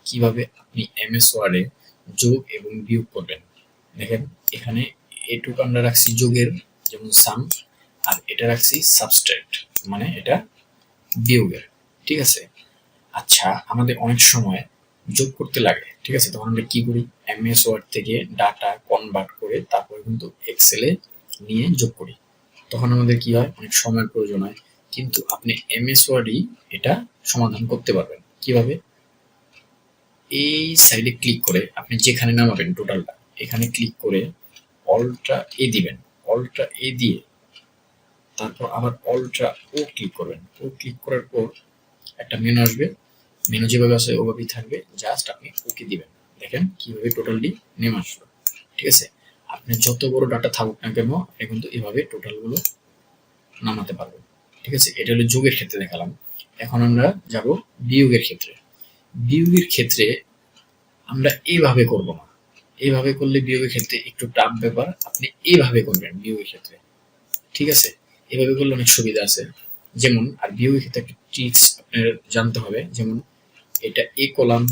কিভাবে আপনি এমএস ওয়ার্ডে যোগ এবং বিয়োগ করবেন। দেখেন এখানে এটুকু আমরা রাখছি যোগের, যেমন সাম, আর এটা রাখছি সাবস্ট্রাক্ট, মানে এটা বিয়োগের। ঠিক আছে। আচ্ছা, আমাদের অনেক সময় যোগ করতে লাগে, ঠিক আছে, তখন আমরা কি করি, এমএস ওয়ার্ড থেকে ডাটা কনভার্ট করে তারপরে কিন্তু এক্সেলে নিয়ে যোগ করি। তখন আমাদের কি হয়, অনেক সময়ের প্রয়োজন হয়। কিন্তু আপনি এমএস ওয়ার্ডই এটা সমাধান করতে পারবেন। কিভাবে? এই সাইডে ক্লিক করে আপনি যেখানে নামাবেন টোটালটা, এখানে ক্লিক করে অল্ট্রা এ দিবেন, অল্ট্রা এ দিয়ে তারপর আবার অল্ট্রা ও ক্লিক করবেন। ও ক্লিক করার পর একটা মেনু আসবে, মেনু যেভাবে আছে ওভাবেই থাকবে, জাস্ট আপনি ওকে দিবেন। দেখেন কিভাবে টোটালটি নেমে আসলো। ঠিক আছে। আপনি যত বড় ডাটা থাকুক না কেন, আপনি কিন্তু এভাবে টোটালগুলো নামাতে পারবেন। ঠিক আছে। এটা হলো যোগের ক্ষেত্রে দেখালাম। এখন আমরা যাব বিয়োগের ক্ষেত্রে। বিয়োগের ক্ষেত্রে আমরা এইভাবে করব না, এইভাবে করলে বিয়োগের ক্ষেত্রে একটু টাফ ব্যাপার। আপনি এইভাবে করবেন বিয়োগের ক্ষেত্রে। ঠিক আছে। এভাবে করলে অনেক সুবিধা আছে। যেমন, আর বিয়োগের ক্ষেত্রে একটা ট্রিক্স আপনার জানতে হবে। যেমন এটা এ কলাম,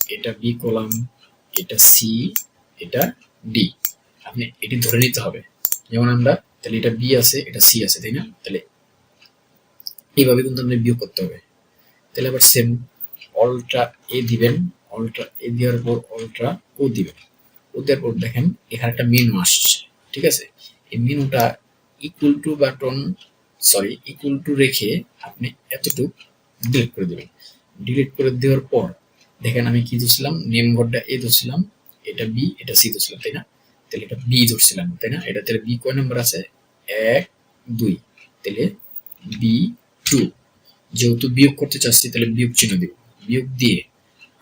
এটা বি কলাম, এটা সি, এটা ডি। আপনি এটি ধরে নিতে হবে। যেমন আমরা তাহলে এটা বি আছে, এটা সি আছে, তাই না? তাহলে এইভাবে কিন্তু আপনি বিয়োগ করতে হবে। তাহলে আবার সেম অল্ট্রা এ দিবেন, অল্ট্রা এ দেওয়ার পর অল্ট্রা ও দিবেন। ও দেওয়ার পর দেখেন এখানে একটা মেনু আসছে। ঠিক আছে। এই মেনুটা equal to button, sorry equal to রেখে আপনি এতটুকু ডিলিট করে দেবেন। ডিলিট করে দেওয়ার পর দেখেন আমি কি ধরছিলাম, নেম বোর্ডটা এ ধরছিলাম, এটা বি, এটা সি ধরছিলাম, তাই না? তাহলে এটা বি ধরছিলাম, তাই না? এটা তাহলে বি কয় নাম্বার আছে? 1 2। তাহলে বি 2। যেহেতু বিয়োগ করতে চাচ্ছি তাহলে বিয়োগ চিহ্ন দিব। বিয়োগ দিয়ে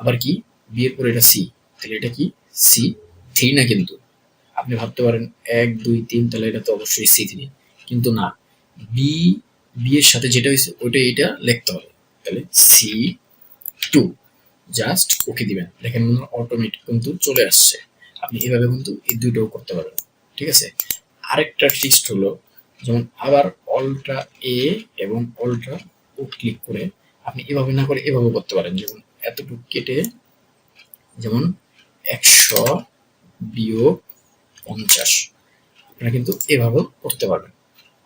আবার কি, বিয়ের পরে এটা সি, তাহলে এটা কি সি 3 না? কিন্তু আপনি ভাবতে পারেন 1 2 3, তাহলে এটা তো অবশ্যই সি 3, কিন্তু না, বি, বি এর সাথে যেটা হয়েছে ওইটা এটা লিখতে হবে। তাহলে সি 2, জাস্ট ওকে দিবেন। দেখেন অটোমেটিক কিন্তু চলে আসছে। আপনি এভাবে কিন্তু এই দুইটাও করতে পারবেন। ঠিক আছে। আরেকটা ট্রিক্স হলো, যেমন আবার অল্ট্রা এ এবং অল্ট্রা ও ক্লিক করে আপনি এভাবে না করে এভাবে করতে পারেন। যেমন এতটুকু কেটে, যেমন 100 বিয়োগ 50, আপনারা কিন্তু এভাবেও করতে পারবেন।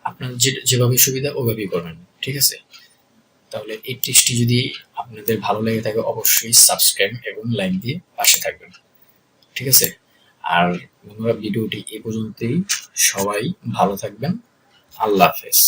আপনার যেভাবে সুবিধা ওভাবেই করবেন। ঠিক আছে। তাহলে এই টিপসটি যদি আপনাদের ভালো লেগে থাকে অবশ্যই সাবস্ক্রাইব এবং লাইক দিয়ে পাশে থাকবেন। ঠিক আছে। আর বন্ধুরা, ভিডিওটি এই পর্যন্তই। সবাই ভালো থাকবেন। আল্লাহ হাফেজ।